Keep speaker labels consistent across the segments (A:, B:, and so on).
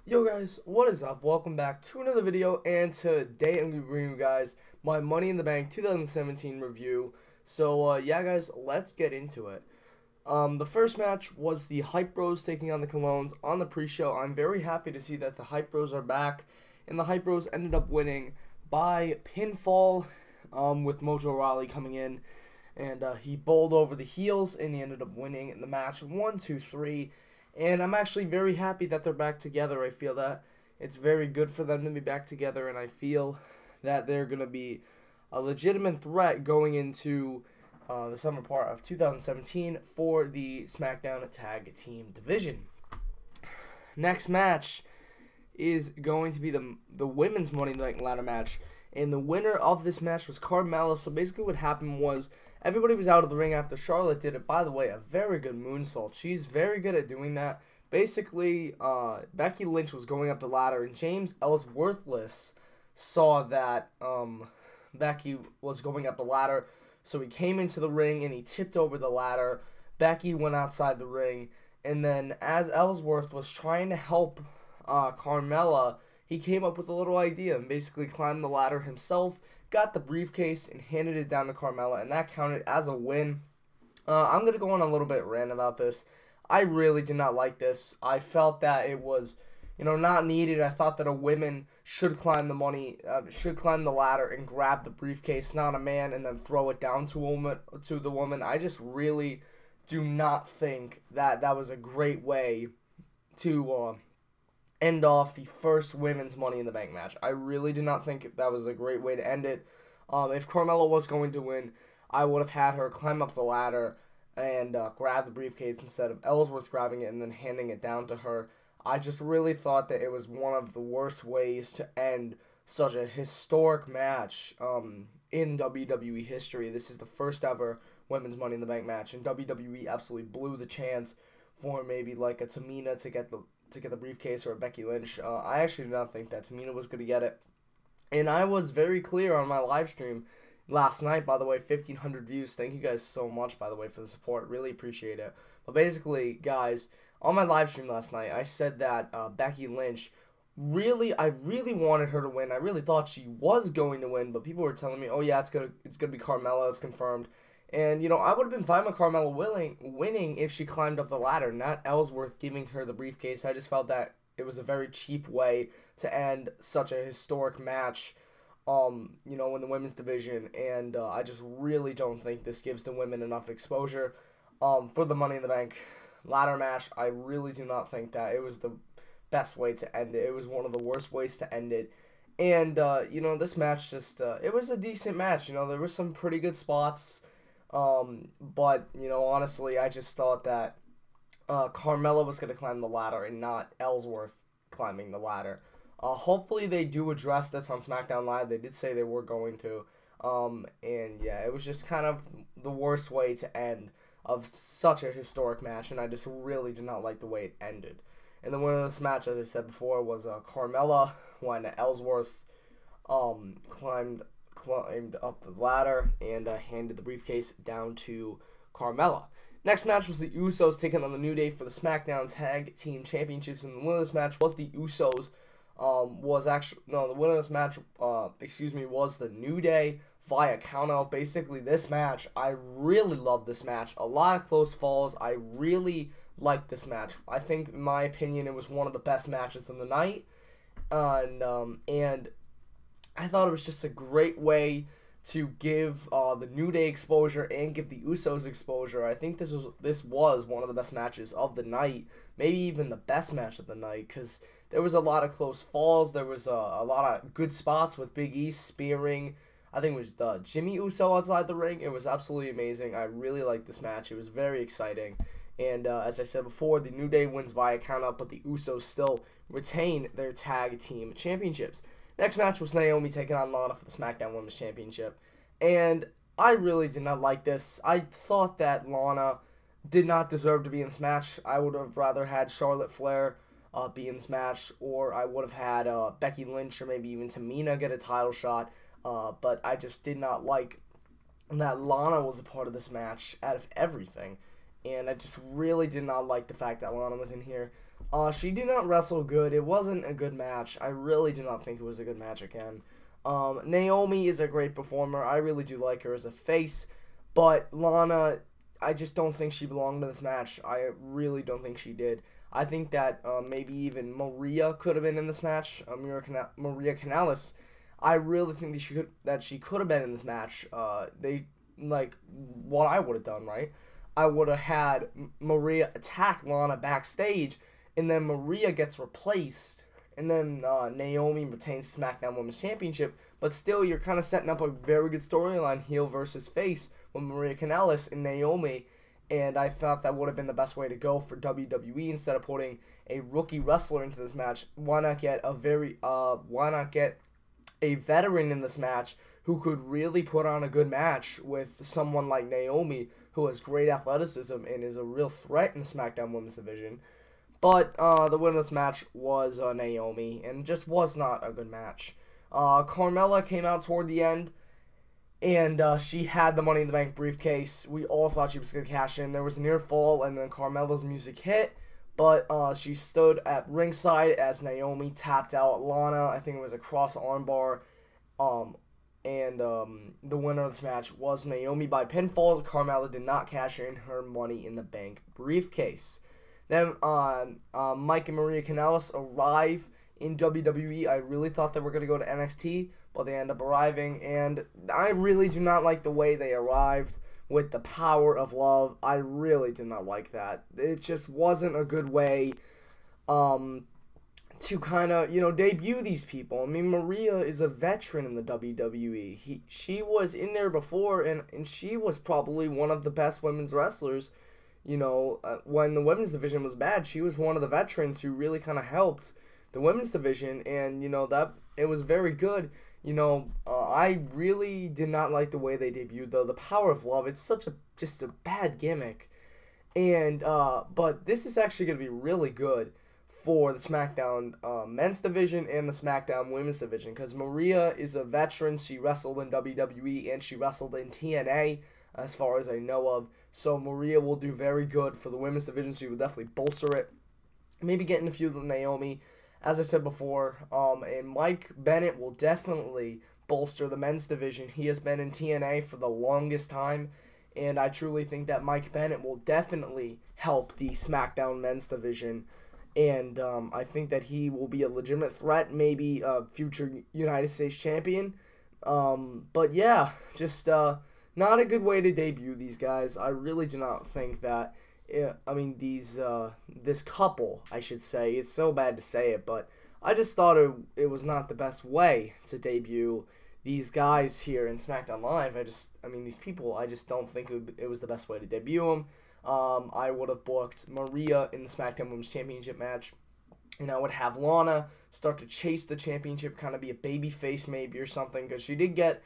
A: Yo guys, what is up? Welcome back to another video, and today I'm going to bring you guys my Money in the Bank 2017 review. So yeah guys, let's get into it. The first match was the Hype Bros taking on the Colognes on the pre-show. I'm very happy to see that the Hype Bros are back, and the Hype Bros ended up winning by pinfall, with Mojo Rawley coming in, and he bowled over the heels, and he ended up winning the match 1-2-3. And I'm actually very happy that they're back together. I feel that it's very good for them to be back together, and I feel that they're going to be a legitimate threat going into the summer part of 2017 for the SmackDown Tag Team Division. Next match is going to be the women's Money in the Bank ladder match, and the winner of this match was Carmella. So basically what happened was everybody was out of the ring after Charlotte did it. By the way, a very good moonsault. She's very good at doing that. Basically, Becky Lynch was going up the ladder, and James Ellsworthless saw that Becky was going up the ladder, so he came into the ring and he tipped over the ladder. Becky went outside the ring, and then as Ellsworth was trying to help Carmella, he came up with a little idea and basically climbed the ladder himself, got the briefcase, and handed it down to Carmella, and that counted as a win. I'm going to go on a little bit rant about this. I really did not like this. I felt that it was, not needed. I thought that a woman should climb the ladder and grab the briefcase, not a man, and then throw it down to the woman. I just really do not think that that was a great way to end off the first women's Money in the Bank match. I really did not think that was a great way to end it. If Carmella was going to win, I would have had her climb up the ladder and grab the briefcase instead of Ellsworth grabbing it and then handing it down to her. I just really thought that it was one of the worst ways to end such a historic match in WWE history. This is the first ever women's Money in the Bank match, and WWE absolutely blew the chance for maybe like a Tamina to get the briefcase, or a Becky Lynch. I actually did not think that Tamina was going to get it. And I was very clear on my live stream last night, by the way, 1,500 views. Thank you guys so much, by the way, for the support. Really appreciate it. But basically, guys, on my live stream last night, I said that Becky Lynch, I really wanted her to win. I really thought she was going to win, but people were telling me, oh yeah, it's gonna be Carmella, it's confirmed. And, I would have been fine with Carmella winning if she climbed up the ladder, not Ellsworth giving her the briefcase. I just felt that it was a very cheap way to end such a historic match, in the women's division. And I just really don't think this gives the women enough exposure for the Money in the Bank ladder match. I really do not think that it was the best way to end it. It was one of the worst ways to end it. And, this match just, it was a decent match. There were some pretty good spots. But, honestly, I just thought that Carmella was going to climb the ladder and not Ellsworth climbing the ladder. Hopefully they do address this on SmackDown Live. They did say they were going to. And yeah, it was just kind of the worst way to end of such a historic match, and I just really did not like the way it ended. And the winner of this match, as I said before, was Carmella, when Ellsworth climbed up the ladder and handed the briefcase down to Carmella. Next match was the Usos taking on the New Day for the SmackDown Tag Team Championships, and the winner of this match was the Usos. The winner of this match, was the New Day via countout. Basically, this match, I really love this match. A lot of close falls. I really liked this match. I think, in my opinion, it was one of the best matches of the night, and I thought it was just a great way to give the New Day exposure and give the Usos exposure. I think this was one of the best matches of the night, maybe even the best match of the night, because there was a lot of close falls. There was a lot of good spots with Big E spearing, I think it was Jimmy Uso outside the ring. It was absolutely amazing. I really liked this match. It was very exciting. And as I said before, the New Day wins via countout, but the Usos still retain their tag team championships. Next match was Naomi taking on Lana for the SmackDown Women's Championship. And I really did not like this. I thought that Lana did not deserve to be in this match. I would have rather had Charlotte Flair be in this match, or I would have had Becky Lynch or maybe even Tamina get a title shot. But I just did not like that Lana was a part of this match out of everything. And I just really did not like the fact that Lana was in here. She did not wrestle good. It wasn't a good match. I really do not think it was a good match again. Naomi is a great performer. I really do like her as a face. But Lana, I just don't think she belonged to this match. I really don't think she did. I think that maybe even Maria could have been in this match. Maria Kanellis. I really think that she could have been in this match. Like what I would have done, right? I would have had Maria attack Lana backstage, and then Maria gets replaced, and then Naomi retains SmackDown Women's Championship. But still, you're kind of setting up a very good storyline, heel versus face, with Maria Kanellis and Naomi. And I thought that would have been the best way to go for WWE instead of putting a rookie wrestler into this match. Why not get a veteran in this match who could really put on a good match with someone like Naomi, who has great athleticism and is a real threat in the SmackDown Women's Division. But the winner of this match was Naomi, and just was not a good match. Carmella came out toward the end, and she had the Money in the Bank briefcase. We all thought she was going to cash in. There was a near fall, and then Carmella's music hit, but she stood at ringside as Naomi tapped out Lana. I think it was a cross armbar. And the winner of this match was Naomi by pinfall. Carmella did not cash in her Money in the Bank briefcase. Then Mike and Maria Kanellis arrive in WWE. I really thought they were going to go to NXT, but they end up arriving, and I really do not like the way they arrived with the Power of Love. I really did not like that. It just wasn't a good way to kind of, debut these people. I mean, Maria is a veteran in the WWE. She was in there before, and she was probably one of the best women's wrestlers. When the women's division was bad, she was one of the veterans who really kind of helped the women's division, and, that it was very good. I really did not like the way they debuted, though. The Power of Love, it's just a bad gimmick. And, but this is actually going to be really good for the SmackDown men's division and the SmackDown women's division, because Maria is a veteran. She wrestled in WWE and she wrestled in TNA, as far as I know of. So Maria will do very good for the women's division. She will definitely bolster it. Maybe get in a feud with Naomi, as I said before. And Mike Bennett will definitely bolster the men's division. He has been in TNA for the longest time, and I truly think that Mike Bennett will definitely help the SmackDown men's division. And I think that he will be a legitimate threat, maybe a future United States champion. But yeah, just not a good way to debut these guys. I really do not think that. This couple, I should say. It's so bad to say it, but I just thought it was not the best way to debut these guys here in SmackDown Live. These people, I just don't think it was the best way to debut them. I would have booked Maria in the SmackDown Women's Championship match, and I would have Lana start to chase the championship, kind of be a babyface maybe or something, because she did get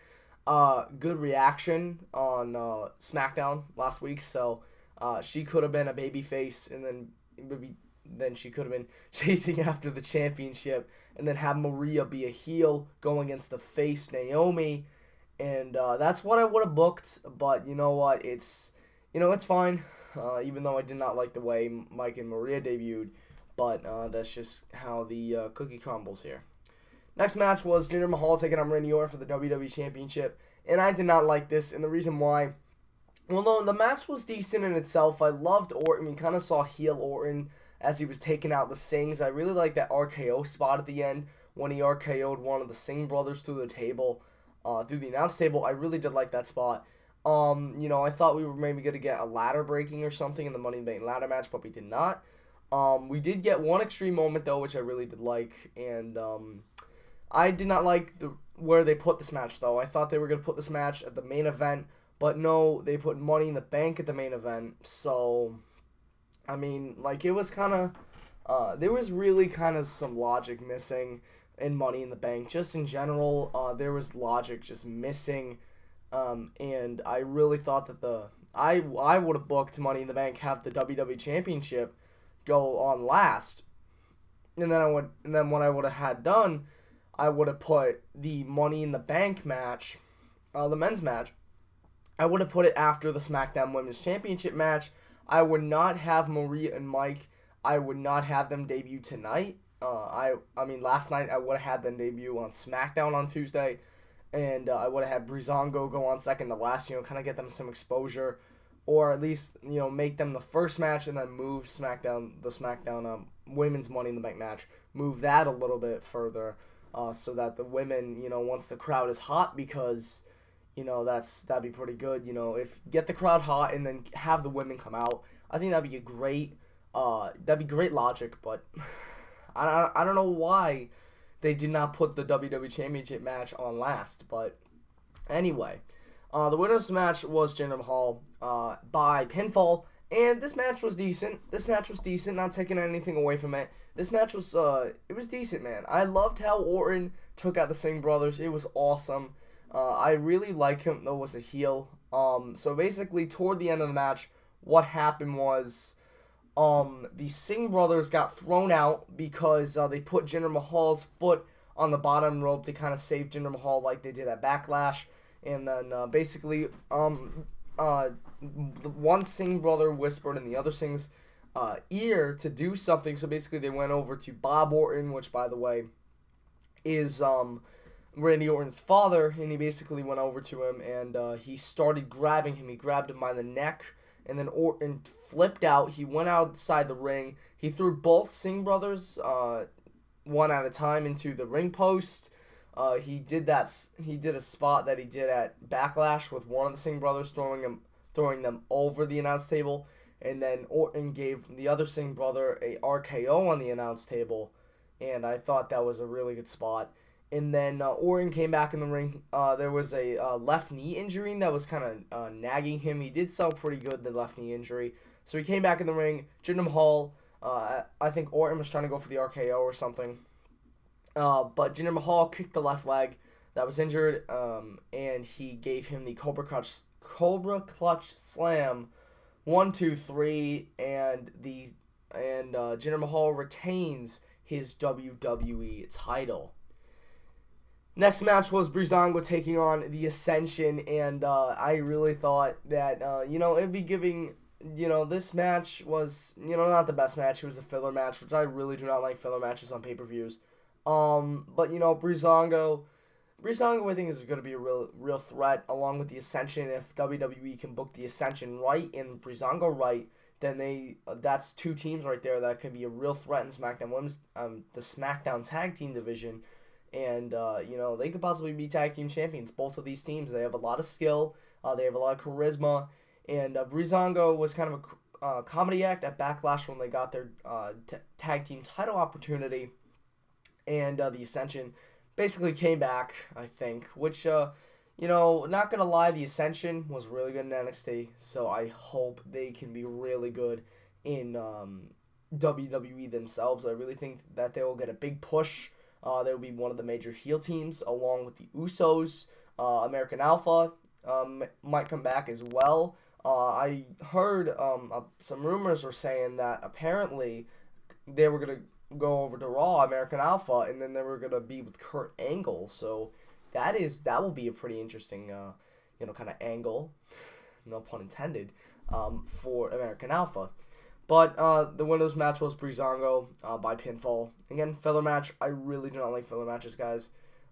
A: good reaction on SmackDown last week, so she could have been a babyface, and then she could have been chasing after the championship, and then have Maria be a heel going against the face Naomi, and that's what I would have booked. But you know what, it's fine. Even though I did not like the way Mike and Maria debuted, but that's just how the cookie crumbles here. Next match was Jinder Mahal taking on Randy Orton for the WWE Championship, and I did not like this, and the reason why, well, no, the match was decent in itself. I loved Orton. We kind of saw heel Orton as he was taking out the Sings. I really liked that RKO spot at the end when he RKO'd one of the Singh brothers through the table, through the announce table. I really did like that spot. I thought we were maybe going to get a ladder breaking or something in the Money in the Bank ladder match, but we did not. We did get one extreme moment, though, which I really did like, and I did not like where they put this match, though. I thought they were going to put this match at the main event, but no, they put Money in the Bank at the main event, so, it was kind of, there was really kind of some logic missing in Money in the Bank. Just in general, there was logic just missing. And I really thought that I would have booked Money in the Bank, have the WWE Championship go on last, and then what I would have had done, I would have put the Money in the Bank match, the men's match, I would have put it after the SmackDown Women's Championship match. I would not have Maria and Mike I would not have them debut tonight. I mean, last night I would have had them debut on SmackDown on Tuesday, and I would have had Breezango go on second to last, kind of get them some exposure, or at least, make them the first match and then move the SmackDown women's Money in the Bank match, move that a little bit further, so that the women, once the crowd is hot, because, that'd be pretty good, if get the crowd hot and then have the women come out. I think that'd be great logic, but I don't know why they did not put the WWE Championship match on last, but anyway, the winner's match was Jinder Mahal by pinfall, and this match was decent. Not taking anything away from it. This match was it was decent, man. I loved how Orton took out the Singh brothers. It was awesome. I really like him though as a heel. So basically, toward the end of the match, what happened was, the Singh brothers got thrown out because they put Jinder Mahal's foot on the bottom rope to kind of save Jinder Mahal like they did at Backlash. And then basically, the one Singh brother whispered in the other Singh's ear to do something. So basically, they went over to Bob Orton, which, by the way, is Randy Orton's father. And he basically went over to him and he started grabbing him. He grabbed him by the neck. And then Orton flipped out. He went outside the ring. He threw both Singh brothers, one at a time, into the ring post. He did a spot that he did at Backlash with one of the Singh brothers throwing them over the announce table, and then Orton gave the other Singh brother a RKO on the announce table, and I thought that was a really good spot. And then Orton came back in the ring. There was a left knee injury that was kind of nagging him. He did sell pretty good, the left knee injury. So he came back in the ring. Jinder Mahal, I think Orton was trying to go for the RKO or something. But Jinder Mahal kicked the left leg that was injured, and he gave him the Cobra Clutch Slam, 1, 2, 3, and Jinder Mahal retains his WWE title. Next match was Breezango taking on the Ascension, and I really thought that, it'd be giving, this match was, not the best match. It was a filler match, which I really do not like filler matches on pay-per-views. But, Breezango, I think, is going to be a real threat, along with the Ascension. If WWE can book the Ascension right and Breezango right, then that's two teams right there that can be a real threat in the SmackDown Tag Team division. And, they could possibly be tag team champions. Both of these teams, they have a lot of skill. They have a lot of charisma. And Breezango was kind of a comedy act at Backlash when they got their tag team title opportunity. And the Ascension basically came back, I think. Which, not going to lie, the Ascension was really good in NXT. So I hope they can be really good in WWE themselves. I really think that they will get a big push. They will be one of the major heel teams, along with the Usos. American Alpha might come back as well. I heard some rumors were saying that apparently they were going to go over to Raw, American Alpha, and then they were going to be with Kurt Angle. So that will be a pretty interesting, kind of angle, no pun intended, for American Alpha. But the winner's match was Breezango by pinfall. Again, filler match. I really do not like filler matches, guys.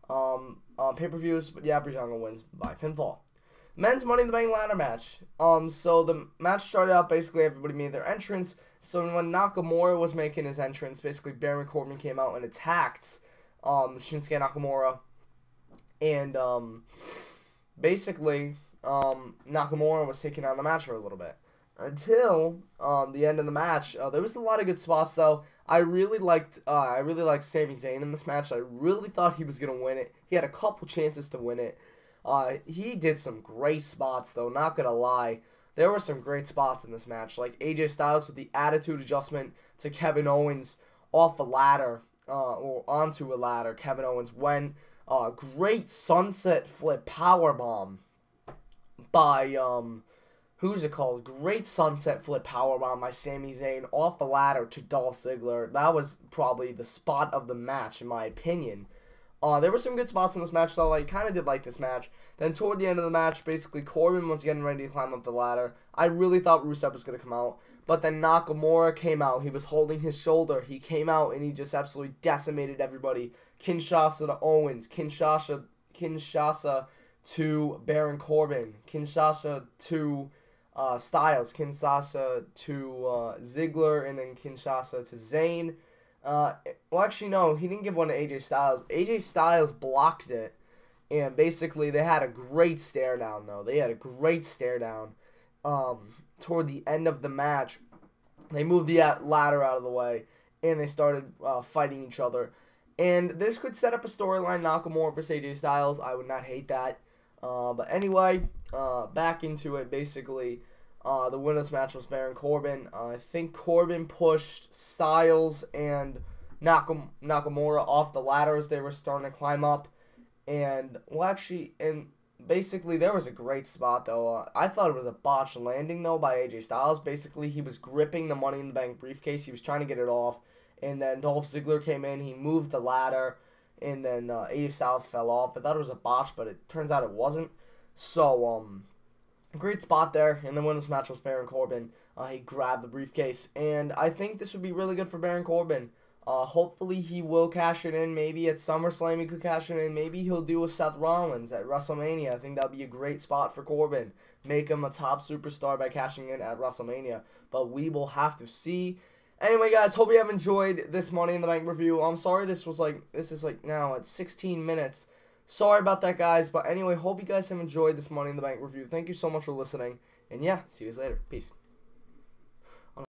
A: On pay-per-views, but yeah, Breezango wins by pinfall. Men's Money in the Bank ladder match. So the match started out, basically everybody made their entrance. So when Nakamura was making his entrance, basically Baron Corbin came out and attacked Shinsuke Nakamura. And basically Nakamura was taking on the match for a little bit. Until the end of the match. There was a lot of good spots, though. I really liked Sami Zayn in this match. I really thought he was going to win it. He had a couple chances to win it. He did some great spots, though, not going to lie. There were some great spots in this match, like AJ Styles with the attitude adjustment to Kevin Owens off a ladder, or onto a ladder. Kevin Owens went. Great sunset flip powerbomb by, who's it called? Great sunset flip powerbomb by Sami Zayn off the ladder to Dolph Ziggler. That was probably the spot of the match, in my opinion. There were some good spots in this match, though. I kind of did like this match. Then toward the end of the match, basically Corbin was getting ready to climb up the ladder. I really thought Rusev was going to come out, But then Nakamura came out. He was holding his shoulder. He came out and he just absolutely decimated everybody. Kinshasa to Owens. Kinshasa to Baron Corbin. Kinshasa to Styles. Kinshasa to Ziggler. And then Kinshasa to Zayn. Well, actually, no. He didn't give one to AJ Styles. AJ Styles blocked it. And basically, they had a great stare down, though. They had a great stare down. Toward the end of the match, they moved the ladder out of the way, and they started fighting each other. And this could set up a storyline, Nakamura versus AJ Styles. I would not hate that. But anyway, back into it, basically. The winner's match was Baron Corbin. I think Corbin pushed Styles and Nakamura off the ladder as they were starting to climb up. And, well, actually, and basically, there was a great spot, though. I thought it was a botched landing, though, by AJ Styles. Basically, he was gripping the Money in the Bank briefcase. He was trying to get it off. And then Dolph Ziggler came in. He moved the ladder. And then AJ Styles fell off. I thought it was a botch, but it turns out it wasn't. So, great spot there. And the winner's match was Baron Corbin. He grabbed the briefcase. And I think this would be really good for Baron Corbin. Hopefully he will cash it in. Maybe at SummerSlam he could cash it in. Maybe he'll do with Seth Rollins at WrestleMania. I think that would be a great spot for Corbin. Make him a top superstar by cashing in at WrestleMania. But we will have to see. Anyway, guys, hope you have enjoyed this Money in the Bank review. I'm sorry this is now at 16 minutes. Sorry about that, guys. But anyway, hope you guys have enjoyed this Money in the Bank review. Thank you so much for listening. And yeah, see you guys later. Peace.